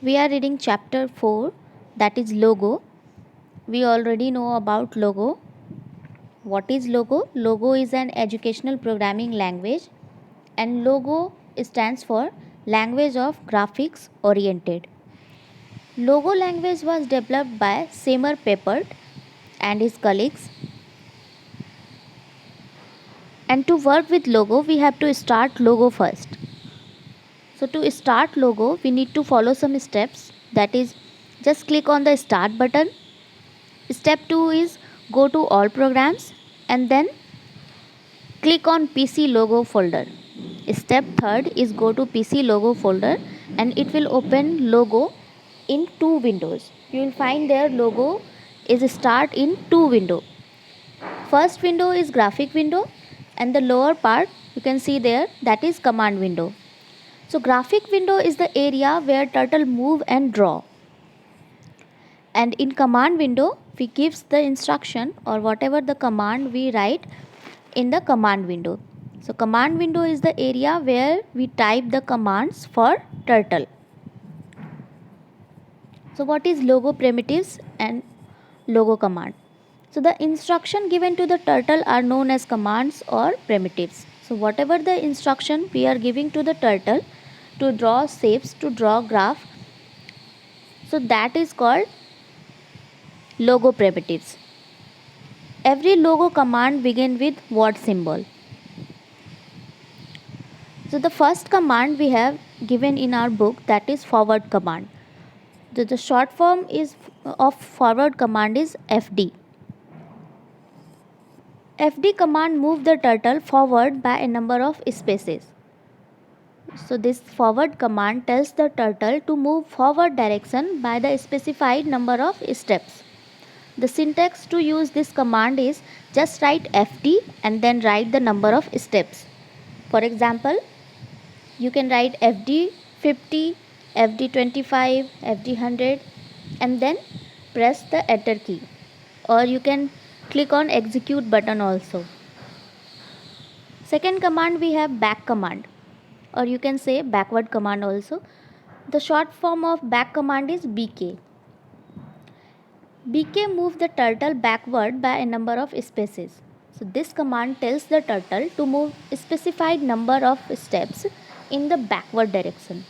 We are reading chapter 4, that is logo. We already know about logo. What is logo? Logo is an educational programming language, and logo stands for language of graphics oriented. Logo language was developed by Seymour Papert and his colleagues. And to work with logo, we have to start logo first. So to start logo, we need to follow some steps. That is, just click on the start button. Step 2 is go to all programs and then click on PC logo folder. Step 3 is go to PC logo folder and it will open logo in two windows. You will find their logo is start in two window. First window is graphic window and the lower part you can see there, that is command window. So graphic window is the area where turtle move and draw. And in command window we gives the instruction or whatever the command we write in the command window. So command window is the area where we type the commands for turtle. So what is logo primitives and logo command? So the instruction given to the turtle are known as commands or primitives. So whatever the instruction we are giving to the turtle to draw shapes, to draw graph, so that is called logo primitives. Every logo command begin with word symbol. So the first command we have given in our book, that is forward command. The short form is of forward command is FD. FD command move the turtle forward by a number of spaces. So this forward command tells the turtle to move forward direction by the specified number of steps. The syntax to use this command is just write FD and then write the number of steps. For example, you can write FD 50, FD 25, FD 100 and then press the enter key, or you can click on execute button also. Second command we have back command, or you can say backward command also. The short form of back command is BK. BK move the turtle backward by a number of spaces. So this command tells the turtle to move a specified number of steps in the backward direction.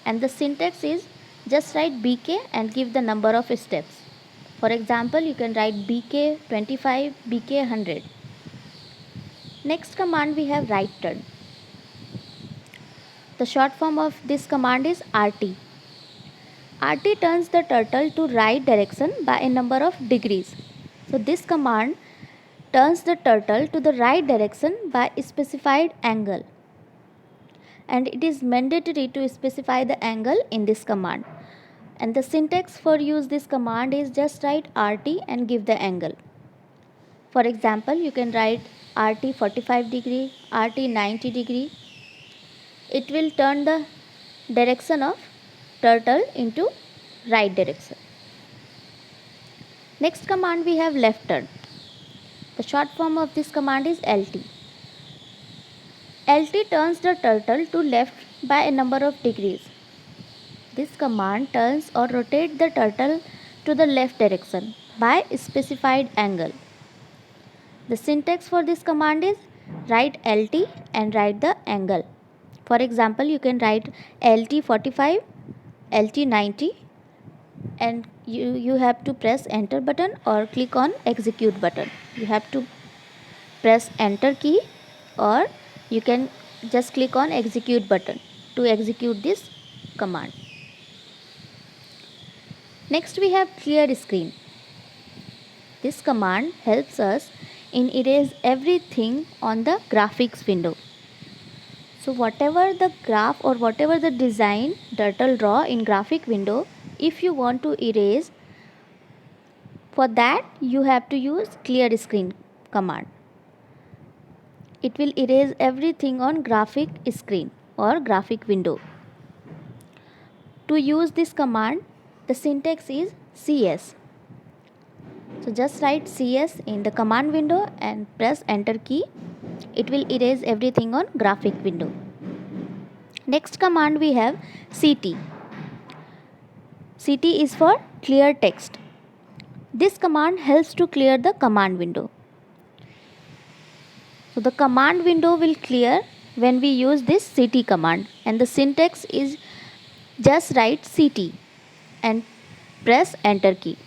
And the syntax is just write BK and give the number of steps. For example, you can write BK 25, BK 100. Next command we have right turn. The short form of this command is RT. RT turns the turtle to right direction by a number of degrees. So this command turns the turtle to the right direction by a specified angle. And it is mandatory to specify the angle in this command. And the syntax for use this command is just write RT and give the angle. For example, you can write RT 45 degree, RT 90 degree. It will turn the direction of turtle into right direction. Next command we have left turn. The short form of this command is LT. LT turns the turtle to left by a number of degrees. This command turns or rotates the turtle to the left direction by a specified angle. The syntax for this command is write LT and write the angle. For example, you can write LT 45, LT 90 and you have to press enter button or click on execute button. You have to press enter key or you can just click on execute button to execute this command. Next we have clear screen. This command helps us in erase everything on the graphics window. So whatever the graph or whatever the design turtle draw in graphic window, if you want to erase, for that you have to use clear screen command. It will erase everything on graphic screen or graphic window. To use this command, the syntax is CS. So just write CS in the command window and press enter key. It will erase everything on graphic window. Next command we have CT. CT is for clear text. This command helps to clear the command window. So the command window will clear when we use this CT command, and the syntax is just write CT and press enter key.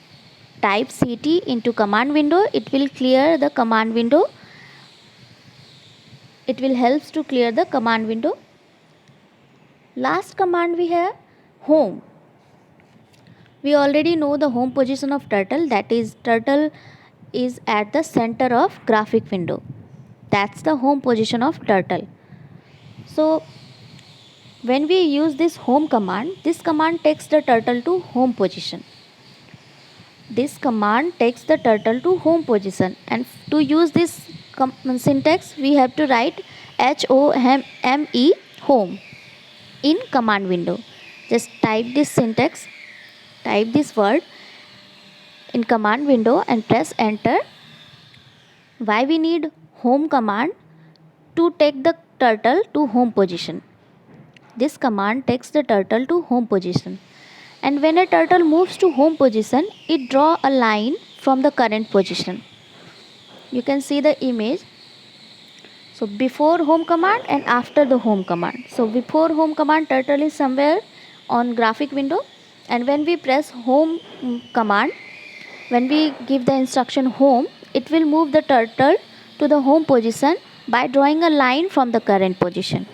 Type CT into command window, it will clear the command window. It will help to clear the command window. Last command we have home. We already know the home position of turtle, that is turtle is at the center of graphic window. That's the home position of turtle. So when we use this home command, this command takes the turtle to home position. This command takes the turtle to home position, and to use this syntax we have to write HOME home in command window. Just type this syntax, type this word in command window and press enter. Why we need home command? To take the turtle to home position. This command takes the turtle to home position, and when a turtle moves to home position, it draw a line from the current position. You can see the image. So before home command and after the home command. So before home command, turtle is somewhere on graphic window, and when we press home command, when we give the instruction home, it will move the turtle to the home position by drawing a line from the current position.